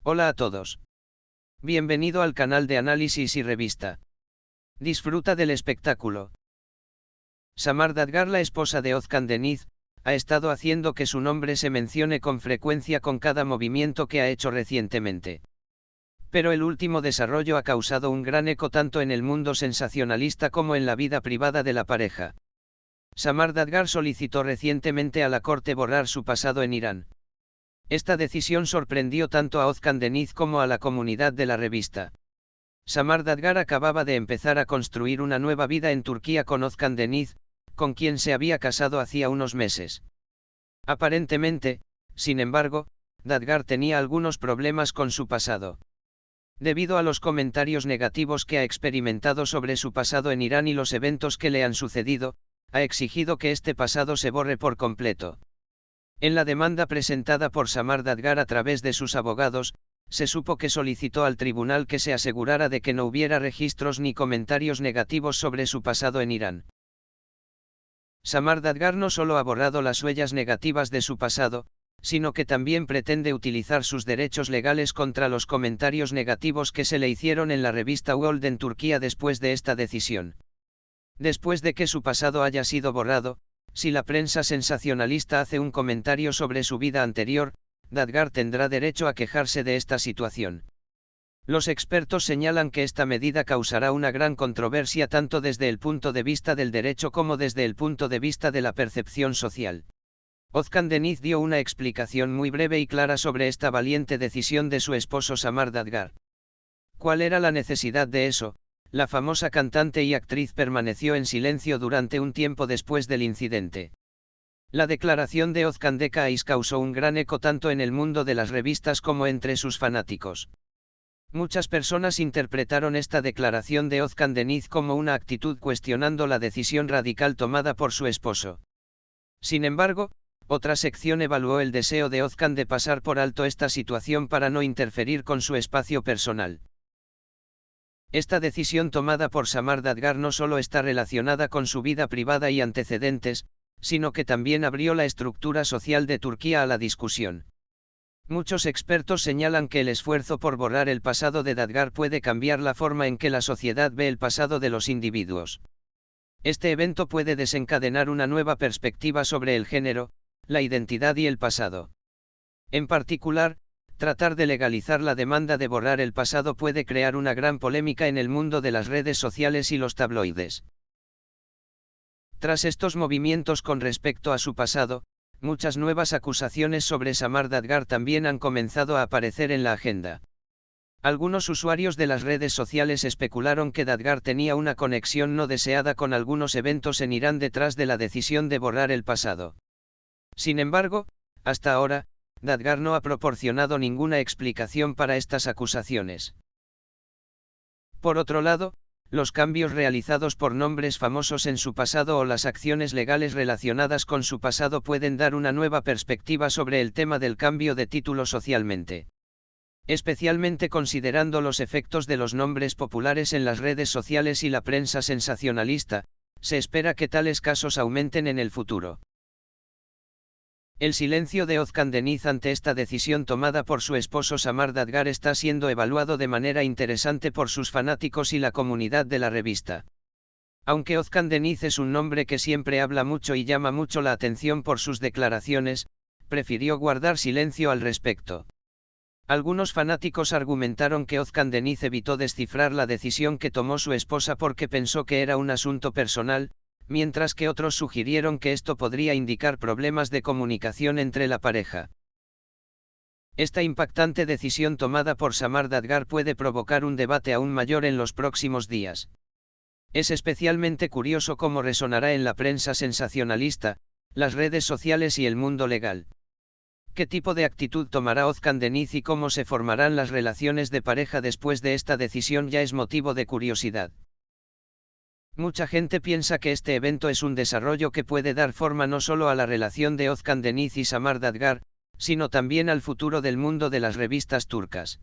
Hola a todos. Bienvenido al canal de análisis y revista. Disfruta del espectáculo. Samar Dadgar, la esposa de Özcan Deniz, ha estado haciendo que su nombre se mencione con frecuencia con cada movimiento que ha hecho recientemente. Pero el último desarrollo ha causado un gran eco tanto en el mundo sensacionalista como en la vida privada de la pareja. Samar Dadgar solicitó recientemente a la corte borrar su pasado en Irán. Esta decisión sorprendió tanto a Özcan Deniz como a la comunidad de la revista. Samar Dadgar acababa de empezar a construir una nueva vida en Turquía con Özcan Deniz, con quien se había casado hacía unos meses. Aparentemente, sin embargo, Dadgar tenía algunos problemas con su pasado. Debido a los comentarios negativos que ha experimentado sobre su pasado en Irán y los eventos que le han sucedido, ha exigido que este pasado se borre por completo. En la demanda presentada por Samar Dadgar a través de sus abogados, se supo que solicitó al tribunal que se asegurara de que no hubiera registros ni comentarios negativos sobre su pasado en Irán. Samar Dadgar no solo ha borrado las huellas negativas de su pasado, sino que también pretende utilizar sus derechos legales contra los comentarios negativos que se le hicieron en la revista World en Turquía después de esta decisión. Después de que su pasado haya sido borrado, si la prensa sensacionalista hace un comentario sobre su vida anterior, Dadgar tendrá derecho a quejarse de esta situación. Los expertos señalan que esta medida causará una gran controversia tanto desde el punto de vista del derecho como desde el punto de vista de la percepción social. Özcan Deniz dio una explicación muy breve y clara sobre esta valiente decisión de su esposo Samar Dadgar. ¿Cuál era la necesidad de eso? La famosa cantante y actriz permaneció en silencio durante un tiempo después del incidente. La declaración de Özcan Deniz causó un gran eco tanto en el mundo de las revistas como entre sus fanáticos. Muchas personas interpretaron esta declaración de Özcan Deniz como una actitud cuestionando la decisión radical tomada por su esposo. Sin embargo, otra sección evaluó el deseo de Özcan de pasar por alto esta situación para no interferir con su espacio personal. Esta decisión tomada por Samar Dadgar no solo está relacionada con su vida privada y antecedentes, sino que también abrió la estructura social de Turquía a la discusión. Muchos expertos señalan que el esfuerzo por borrar el pasado de Dadgar puede cambiar la forma en que la sociedad ve el pasado de los individuos. Este evento puede desencadenar una nueva perspectiva sobre el género, la identidad y el pasado. En particular, tratar de legalizar la demanda de borrar el pasado puede crear una gran polémica en el mundo de las redes sociales y los tabloides. Tras estos movimientos con respecto a su pasado, muchas nuevas acusaciones sobre Samar Dadgar también han comenzado a aparecer en la agenda. Algunos usuarios de las redes sociales especularon que Dadgar tenía una conexión no deseada con algunos eventos en Irán detrás de la decisión de borrar el pasado. Sin embargo, hasta ahora, Dadgar no ha proporcionado ninguna explicación para estas acusaciones. Por otro lado, los cambios realizados por nombres famosos en su pasado o las acciones legales relacionadas con su pasado pueden dar una nueva perspectiva sobre el tema del cambio de título socialmente. Especialmente considerando los efectos de los nombres populares en las redes sociales y la prensa sensacionalista, se espera que tales casos aumenten en el futuro. El silencio de Özcan Deniz ante esta decisión tomada por su esposo Samar Dadgar está siendo evaluado de manera interesante por sus fanáticos y la comunidad de la revista. Aunque Özcan Deniz es un nombre que siempre habla mucho y llama mucho la atención por sus declaraciones, prefirió guardar silencio al respecto. Algunos fanáticos argumentaron que Özcan Deniz evitó descifrar la decisión que tomó su esposa porque pensó que era un asunto personal, mientras que otros sugirieron que esto podría indicar problemas de comunicación entre la pareja. Esta impactante decisión tomada por Samar Dadgar puede provocar un debate aún mayor en los próximos días. Es especialmente curioso cómo resonará en la prensa sensacionalista, las redes sociales y el mundo legal. ¿Qué tipo de actitud tomará Özcan Deniz y cómo se formarán las relaciones de pareja después de esta decisión ya es motivo de curiosidad. Mucha gente piensa que este evento es un desarrollo que puede dar forma no solo a la relación de Özcan Deniz y Samar Dadgar, sino también al futuro del mundo de las revistas turcas.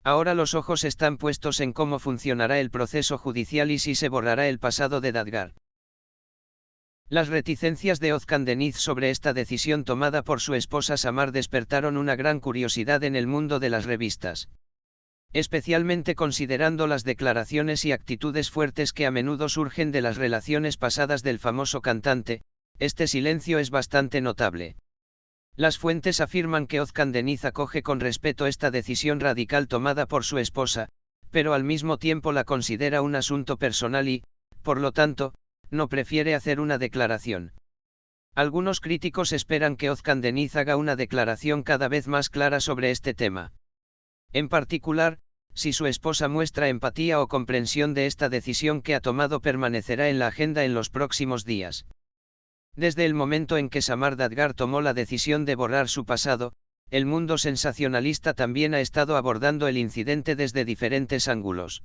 Ahora los ojos están puestos en cómo funcionará el proceso judicial y si se borrará el pasado de Dadgar. Las reticencias de Özkan Deniz sobre esta decisión tomada por su esposa Samar despertaron una gran curiosidad en el mundo de las revistas. Especialmente considerando las declaraciones y actitudes fuertes que a menudo surgen de las relaciones pasadas del famoso cantante, este silencio es bastante notable. Las fuentes afirman que Özkan Deniz acoge con respeto esta decisión radical tomada por su esposa, pero al mismo tiempo la considera un asunto personal y, por lo tanto, no prefiere hacer una declaración. Algunos críticos esperan que Özkan Deniz haga una declaración cada vez más clara sobre este tema. En particular, si su esposa muestra empatía o comprensión de esta decisión que ha tomado, permanecerá en la agenda en los próximos días. Desde el momento en que Samar Dadgar tomó la decisión de borrar su pasado, el mundo sensacionalista también ha estado abordando el incidente desde diferentes ángulos.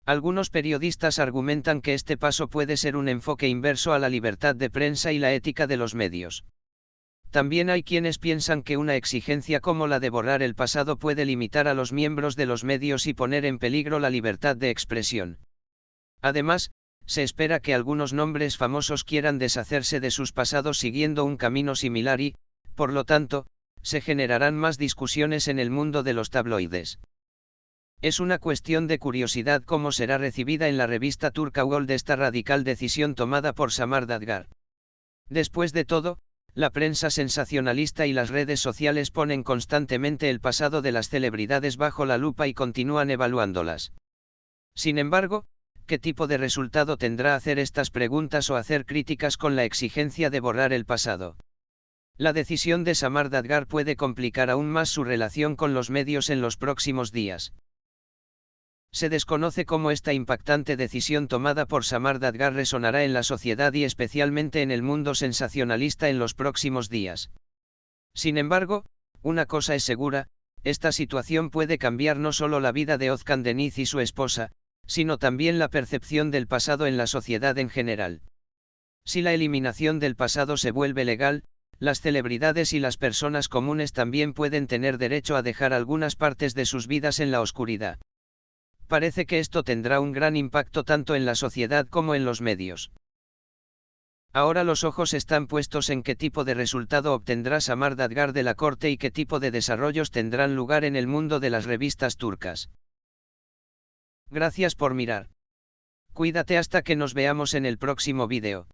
Algunos periodistas argumentan que este paso puede ser un enfoque inverso a la libertad de prensa y la ética de los medios. También hay quienes piensan que una exigencia como la de borrar el pasado puede limitar a los miembros de los medios y poner en peligro la libertad de expresión. Además, se espera que algunos nombres famosos quieran deshacerse de sus pasados siguiendo un camino similar y, por lo tanto, se generarán más discusiones en el mundo de los tabloides. Es una cuestión de curiosidad cómo será recibida en la revista turca Gold esta radical decisión tomada por Samar Dadgar. Después de todo, la prensa sensacionalista y las redes sociales ponen constantemente el pasado de las celebridades bajo la lupa y continúan evaluándolas. Sin embargo, ¿qué tipo de resultado tendrá hacer estas preguntas o hacer críticas con la exigencia de borrar el pasado? La decisión de Samar Dadgar puede complicar aún más su relación con los medios en los próximos días. Se desconoce cómo esta impactante decisión tomada por Samar Dadgar resonará en la sociedad y especialmente en el mundo sensacionalista en los próximos días. Sin embargo, una cosa es segura, esta situación puede cambiar no solo la vida de Özkan Deniz y su esposa, sino también la percepción del pasado en la sociedad en general. Si la eliminación del pasado se vuelve legal, las celebridades y las personas comunes también pueden tener derecho a dejar algunas partes de sus vidas en la oscuridad. Parece que esto tendrá un gran impacto tanto en la sociedad como en los medios. Ahora los ojos están puestos en qué tipo de resultado obtendrá Samar Dadgar de la corte y qué tipo de desarrollos tendrán lugar en el mundo de las revistas turcas. Gracias por mirar. Cuídate hasta que nos veamos en el próximo vídeo.